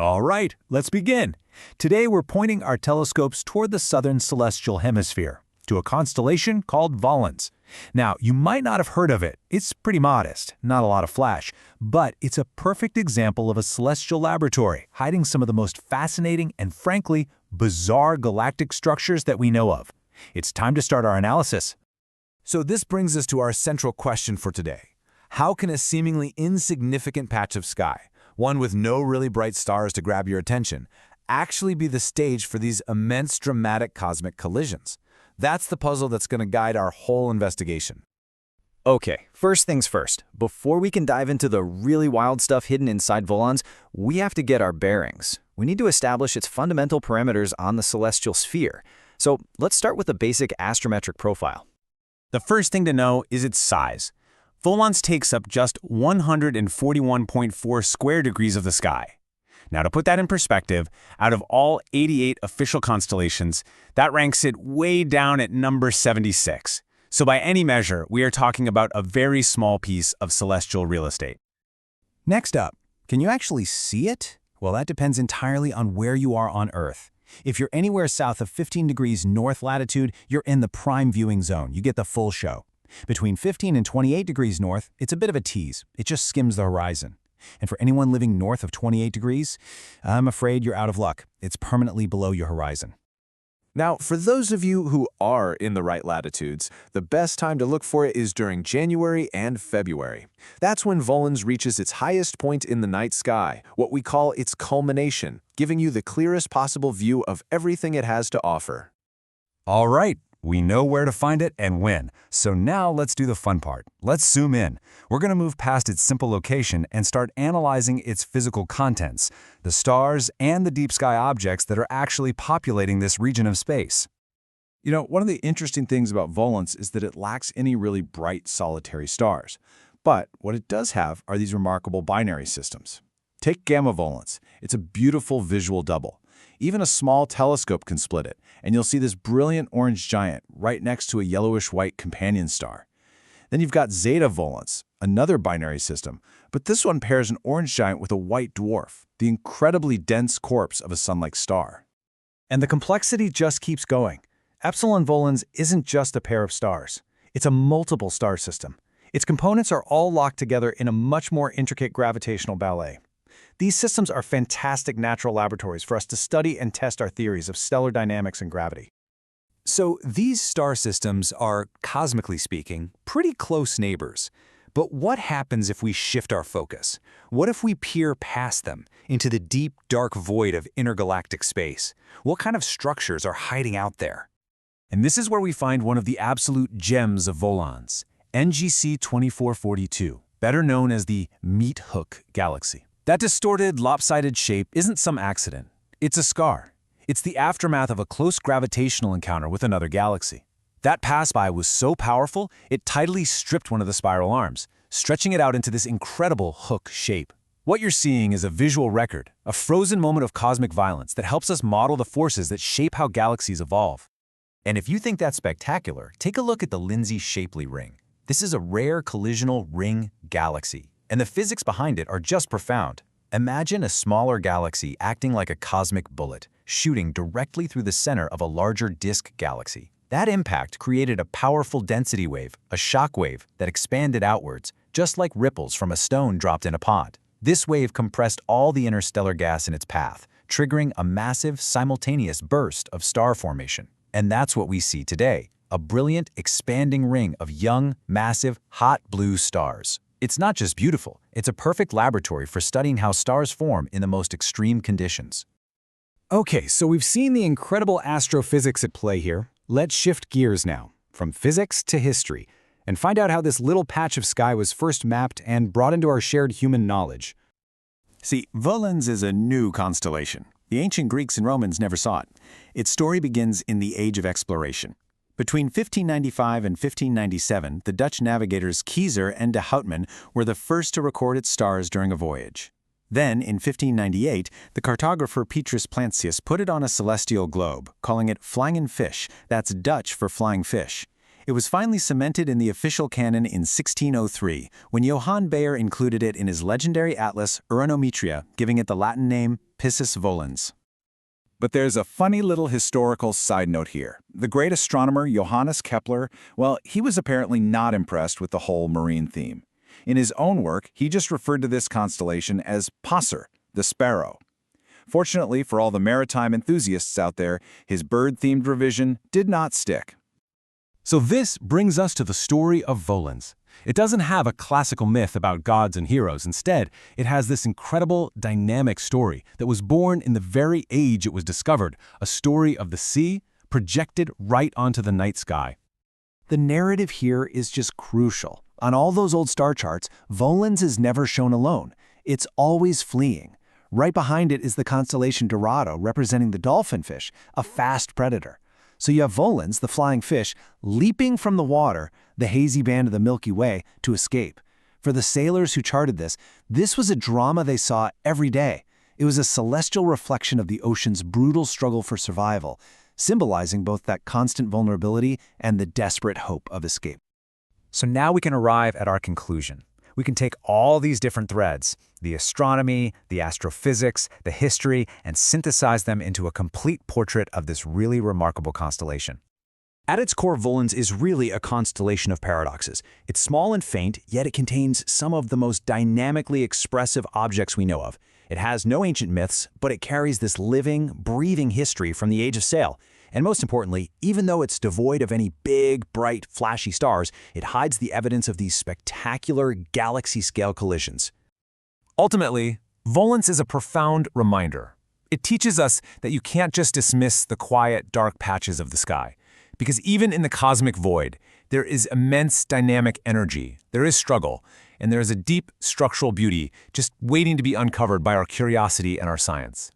All right, let's begin. Today we're pointing our telescopes toward the southern celestial hemisphere, to a constellation called Volans. Now, you might not have heard of it. It's pretty modest, not a lot of flash, but it's a perfect example of a celestial laboratory hiding some of the most fascinating and, frankly, bizarre galactic structures that we know of. It's time to start our analysis. So this brings us to our central question for today. How can a seemingly insignificant patch of sky, one with no really bright stars to grab your attention, actually be the stage for these immense dramatic cosmic collisions? That's the puzzle that's going to guide our whole investigation. Okay, first things first. Before we can dive into the really wild stuff hidden inside Volans, we have to get our bearings. We need to establish its fundamental parameters on the celestial sphere. So let's start with a basic astrometric profile. The first thing to know is its size. Volans takes up just 141.4 square degrees of the sky. Now, to put that in perspective, out of all 88 official constellations, that ranks it way down at number 76. So by any measure, we are talking about a very small piece of celestial real estate. Next up, can you actually see it? Well, that depends entirely on where you are on Earth. If you're anywhere south of 15 degrees north latitude, you're in the prime viewing zone. You get the full show. Between 15 and 28 degrees north, it's a bit of a tease. It just skims the horizon. And for anyone living north of 28 degrees, I'm afraid you're out of luck. It's permanently below your horizon. Now, for those of you who are in the right latitudes, the best time to look for it is during January and February. That's when Volans reaches its highest point in the night sky, what we call its culmination, giving you the clearest possible view of everything it has to offer. All right, we know where to find it and when. So now let's do the fun part. Let's zoom in. We're going to move past its simple location and start analyzing its physical contents, the stars and the deep sky objects that are actually populating this region of space. You know, one of the interesting things about Volans is that it lacks any really bright solitary stars. But what it does have are these remarkable binary systems. Take Gamma Volans. It's a beautiful visual double. Even a small telescope can split it, and you'll see this brilliant orange giant right next to a yellowish-white companion star. Then you've got Zeta Volans, another binary system, but this one pairs an orange giant with a white dwarf, the incredibly dense corpse of a sun-like star. And the complexity just keeps going. Epsilon Volans isn't just a pair of stars. It's a multiple star system. Its components are all locked together in a much more intricate gravitational ballet. These systems are fantastic natural laboratories for us to study and test our theories of stellar dynamics and gravity. So these star systems are, cosmically speaking, pretty close neighbors. But what happens if we shift our focus? What if we peer past them into the deep, dark void of intergalactic space? What kind of structures are hiding out there? And this is where we find one of the absolute gems of Volans, NGC 2442, better known as the Meat Hook Galaxy. That distorted, lopsided shape isn't some accident. It's a scar. It's the aftermath of a close gravitational encounter with another galaxy. That pass-by was so powerful, it tidally stripped one of the spiral arms, stretching it out into this incredible hook shape. What you're seeing is a visual record, a frozen moment of cosmic violence that helps us model the forces that shape how galaxies evolve. And if you think that's spectacular, take a look at the Lindsay-Shapley Ring. This is a rare collisional ring galaxy, and the physics behind it are just profound. Imagine a smaller galaxy acting like a cosmic bullet, shooting directly through the center of a larger disk galaxy. That impact created a powerful density wave, a shock wave, that expanded outwards, just like ripples from a stone dropped in a pond. This wave compressed all the interstellar gas in its path, triggering a massive, simultaneous burst of star formation. And that's what we see today, a brilliant, expanding ring of young, massive, hot blue stars. It's not just beautiful, it's a perfect laboratory for studying how stars form in the most extreme conditions. Okay, so we've seen the incredible astrophysics at play here. Let's shift gears now, from physics to history, and find out how this little patch of sky was first mapped and brought into our shared human knowledge. See, Volans is a new constellation. The ancient Greeks and Romans never saw it. Its story begins in the Age of Exploration. Between 1595 and 1597, the Dutch navigators Kepler and de Houtman were the first to record its stars during a voyage. Then, in 1598, the cartographer Petrus Plancius put it on a celestial globe, calling it Flying Fish. That's Dutch for flying fish. It was finally cemented in the official canon in 1603, when Johann Bayer included it in his legendary atlas Uranometria, giving it the Latin name Piscis Volans. But there's a funny little historical side note here. The great astronomer Johannes Kepler, well, he was apparently not impressed with the whole marine theme. In his own work, he just referred to this constellation as Passer, the sparrow. Fortunately for all the maritime enthusiasts out there, his bird-themed revision did not stick. So this brings us to the story of Volans. It doesn't have a classical myth about gods and heroes. Instead, it has this incredible, dynamic story that was born in the very age it was discovered, a story of the sea projected right onto the night sky. The narrative here is just crucial. On all those old star charts, Volans is never shown alone. It's always fleeing. Right behind it is the constellation Dorado, representing the dolphin fish, a fast predator. So you have Volans, the flying fish, leaping from the water, the hazy band of the Milky Way, to escape. For the sailors who charted this was a drama they saw every day. It was a celestial reflection of the ocean's brutal struggle for survival, symbolizing both that constant vulnerability and the desperate hope of escape. So now we can arrive at our conclusion. We can take all these different threads, the astronomy, the astrophysics, the history, and synthesize them into a complete portrait of this really remarkable constellation. At its core, Volans is really a constellation of paradoxes. It's small and faint, yet it contains some of the most dynamically expressive objects we know of. It has no ancient myths, but it carries this living, breathing history from the age of sail. And most importantly, even though it's devoid of any big, bright, flashy stars, it hides the evidence of these spectacular galaxy-scale collisions. Ultimately, Volans is a profound reminder. It teaches us that you can't just dismiss the quiet, dark patches of the sky. Because even in the cosmic void, there is immense dynamic energy, there is struggle, and there is a deep structural beauty just waiting to be uncovered by our curiosity and our science.